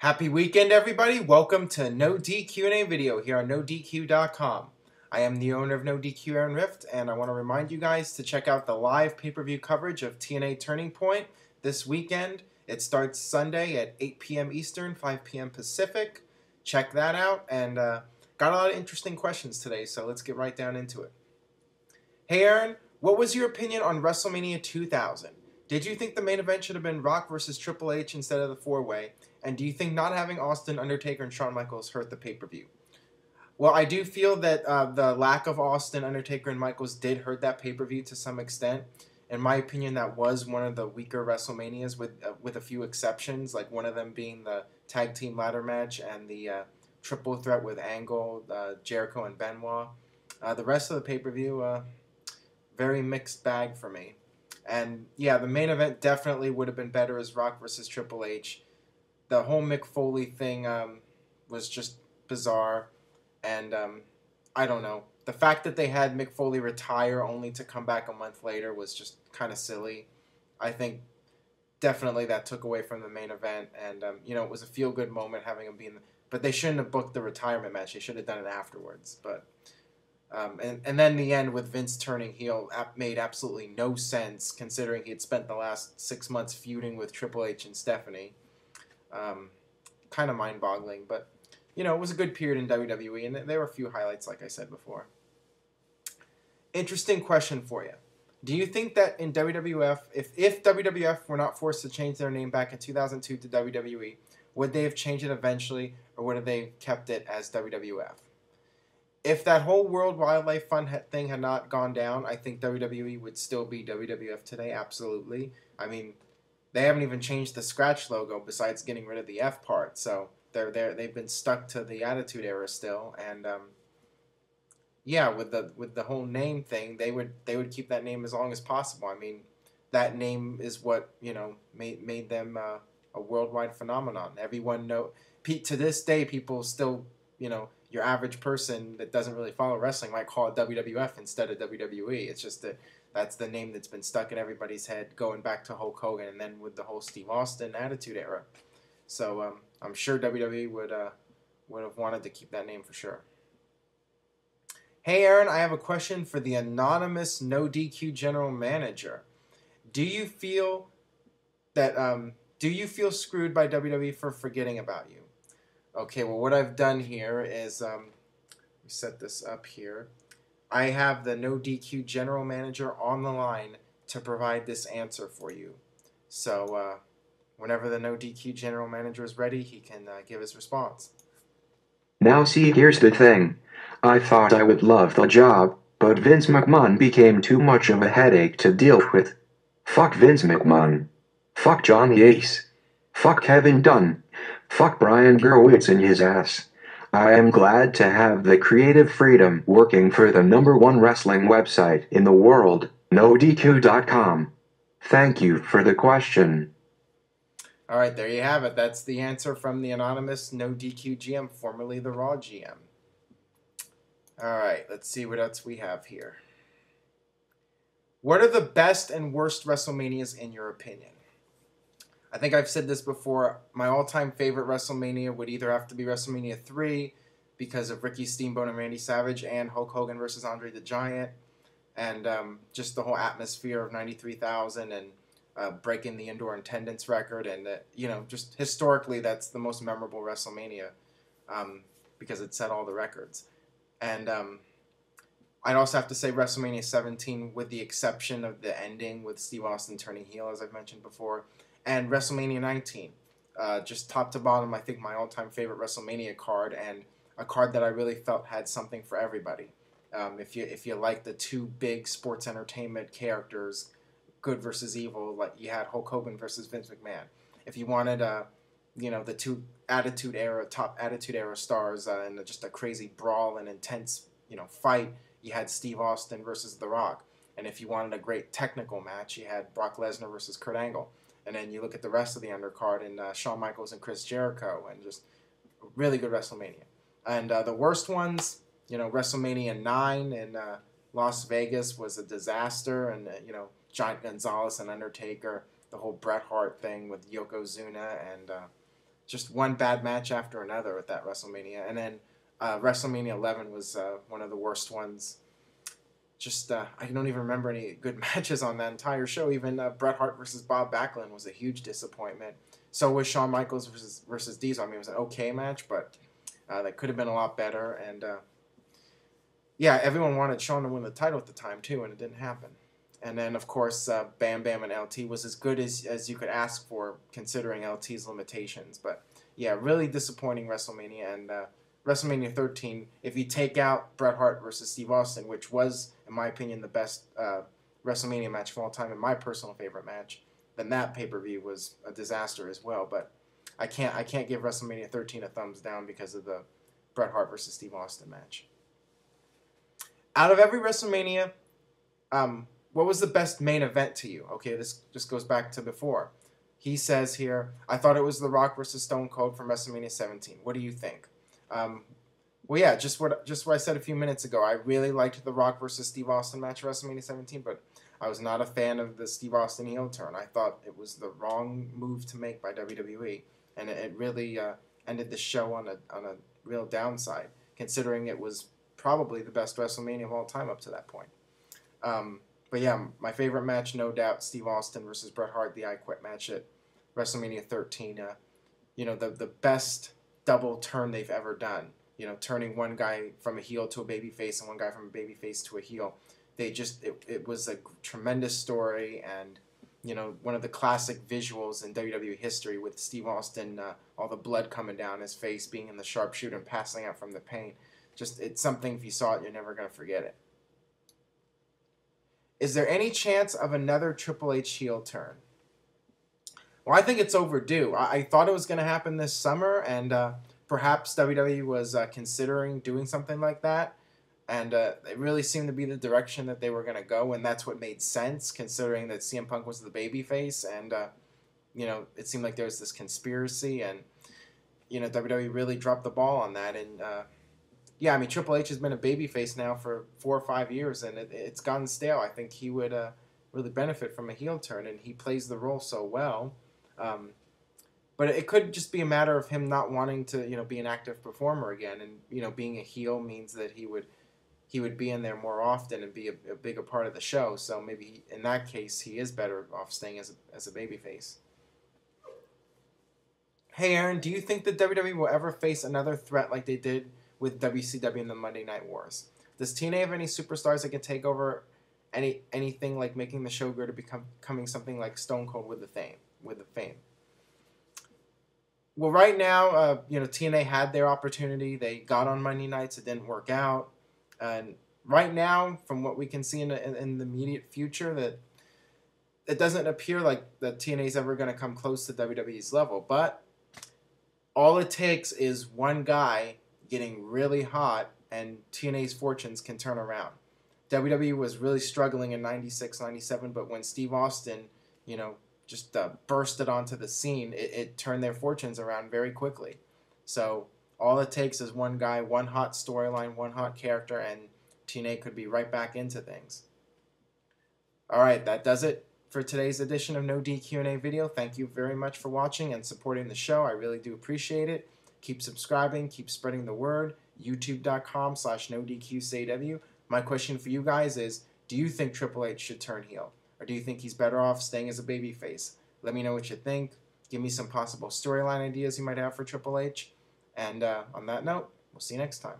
Happy weekend, everybody. Welcome to NoDQ&A video here on NoDQ.com. I am the owner of NoDQ Aaron Rift, and I want to remind you guys to check out the live pay-per-view coverage of TNA Turning Point this weekend. It starts Sunday at 8 p.m. Eastern, 5 p.m. Pacific. Check that out, and got a lot of interesting questions today, so let's get right down into it. Hey, Aaron, what was your opinion on WrestleMania 2000? Did you think the main event should have been Rock versus Triple H instead of the four-way? And do you think not having Austin, Undertaker, and Shawn Michaels hurt the pay-per-view? Well, I do feel that the lack of Austin, Undertaker, and Michaels did hurt that pay-per-view to some extent. In my opinion, that was one of the weaker WrestleManias with a few exceptions, like one of them being the tag team ladder match and the triple threat with Angle, Jericho, and Benoit. The rest of the pay-per-view, very mixed bag for me. And yeah, the main event definitely would have been better as Rock versus Triple H. The whole Mick Foley thing was just bizarre, and I don't know. The fact that they had Mick Foley retire only to come back a month later was just kind of silly. I think definitely that took away from the main event, and it was a feel-good moment having him be in. But they shouldn't have booked the retirement match. They should have done it afterwards. But and then the end with Vince turning heel made absolutely no sense, considering he had spent the last 6 months feuding with Triple H and Stephanie. Kind of mind-boggling, but it was a good period in WWE, and there were a few highlights, like I said before. Interesting question for you. Do you think that in WWF, if WWF were not forced to change their name back in 2002 to WWE, would they have changed it eventually, or would they have kept it as WWF? If that whole World Wildlife Fund thing had not gone down, I think WWE would still be WWF today, absolutely. I mean, they haven't even changed the scratch logo besides getting rid of the F part, so they've been stuck to the Attitude Era still, and yeah, with the whole name thing, they would keep that name as long as possible. I mean, that name is what made them a worldwide phenomenon. Everyone to this day, people still your average person that doesn't really follow wrestling might call it WWF instead of WWE. It's just that that's the name that's been stuck in everybody's head going back to Hulk Hogan and then with the whole Steve Austin Attitude Era. So I'm sure WWE would have wanted to keep that name for sure. Hey Aaron, I have a question for the anonymous No DQ general manager. Do you feel screwed by WWE for forgetting about you? Okay, well, what I've done here is, let me set this up here. I have the No DQ general manager on the line to provide this answer for you. So, whenever the No DQ general manager is ready, he can give his response. Now see, here's the thing. I thought I would love the job, but Vince McMahon became too much of a headache to deal with. Fuck Vince McMahon. Fuck Johnny Ace. Fuck Kevin Dunn. Fuck Brian Gerwitz and his ass. I am glad to have the creative freedom working for the #1 wrestling website in the world, NoDQ.com. Thank you for the question. All right, there you have it. That's the answer from the anonymous No DQ GM, formerly the Raw GM. All right, let's see what else we have here. What are the best and worst WrestleManias in your opinion? I think I've said this before. My all-time favorite WrestleMania would either have to be WrestleMania 3 because of Ricky Steamboat and Randy Savage and Hulk Hogan versus Andre the Giant, and just the whole atmosphere of 93,000 and breaking the indoor attendance record, and just historically that's the most memorable WrestleMania because it set all the records. And I'd also have to say WrestleMania 17 with the exception of the ending with Steve Austin turning heel, as I've mentioned before. And WrestleMania 19, just top to bottom, I think my all-time favorite WrestleMania card, and a card that I really felt had something for everybody. If you like the two big sports entertainment characters, good versus evil, like you had Hulk Hogan versus Vince McMahon. If you wanted, the two top Attitude Era stars, and just a crazy brawl and intense, fight, you had Steve Austin versus The Rock. And if you wanted a great technical match, you had Brock Lesnar versus Kurt Angle. And then you look at the rest of the undercard and Shawn Michaels and Chris Jericho, and just really good WrestleMania. And the worst ones, WrestleMania 9 in Las Vegas was a disaster, and Giant Gonzalez and Undertaker, the whole Bret Hart thing with Yokozuna, and just one bad match after another at that WrestleMania. And then WrestleMania 11 was one of the worst ones. Just I don't even remember any good matches on that entire show. Even Bret Hart versus Bob Backlund was a huge disappointment. So was Shawn Michaels versus Diesel. I mean, it was an okay match, but that could have been a lot better. And yeah, everyone wanted Shawn to win the title at the time too, and it didn't happen. And then, of course, Bam Bam and LT was as good as you could ask for, considering LT's limitations. But yeah, really disappointing WrestleMania. And WrestleMania 13, if you take out Bret Hart versus Steve Austin, which was, in my opinion, the best WrestleMania match of all time and my personal favorite match, then that pay-per-view was a disaster as well. But I can't give WrestleMania 13 a thumbs down because of the Bret Hart versus Steve Austin match. Out of every WrestleMania, what was the best main event to you? Okay, this just goes back to before. He says here, I thought it was The Rock versus Stone Cold from WrestleMania 17. What do you think? Well, yeah, just what I said a few minutes ago. I really liked the Rock versus Steve Austin match at WrestleMania 17, but I was not a fan of the Steve Austin heel turn. I thought it was the wrong move to make by WWE, and it really ended the show on a real downside, considering it was probably the best WrestleMania of all time up to that point. But yeah, my favorite match, no doubt, Steve Austin versus Bret Hart, the I Quit match at WrestleMania 13. You know, the best double turn they've ever done. You know, turning one guy from a heel to a babyface and one guy from a babyface to a heel. It was a tremendous story, and you know, one of the classic visuals in WWE history with Steve Austin, all the blood coming down his face, being in the sharpshooter and passing out from the pain. Just, it's something, if you saw it, you're never going to forget it. Is there any chance of another Triple H heel turn? Well, I think it's overdue. I thought it was going to happen this summer, and perhaps WWE was considering doing something like that. And it really seemed to be the direction that they were going to go, and that's what made sense, considering that CM Punk was the babyface, and you know, it seemed like there was this conspiracy, and you know, WWE really dropped the ball on that. And yeah, I mean, Triple H has been a babyface now for 4 or 5 years, and it's gotten stale. I think he would really benefit from a heel turn, and he plays the role so well. But it could just be a matter of him not wanting to, you know, be an active performer again, and you know, being a heel means that he would be in there more often and be a bigger part of the show. So maybe in that case, he is better off staying as a babyface. Hey, Aaron, do you think that WWE will ever face another threat like they did with WCW in the Monday Night Wars? Does TNA have any superstars that can take over anything, like making the show go to becoming something like Stone Cold with the fame? Well, right now, you know, TNA had their opportunity. They got on Monday nights. It didn't work out. And right now, from what we can see in the immediate future, that it doesn't appear like that TNA is ever going to come close to WWE's level. But all it takes is one guy getting really hot, and TNA's fortunes can turn around. WWE was really struggling in 96, 97, but when Steve Austin, you know, just bursted onto the scene, it turned their fortunes around very quickly. So all it takes is one guy, one hot storyline, one hot character, and TNA could be right back into things. All right, that does it for today's edition of No DQ&A video. Thank you very much for watching and supporting the show. I really do appreciate it. Keep subscribing, keep spreading the word. YouTube.com/NoDQCAW. My question for you guys is, do you think Triple H should turn heel? Or do you think he's better off staying as a babyface? Let me know what you think. Give me some possible storyline ideas you might have for Triple H. And on that note, we'll see you next time.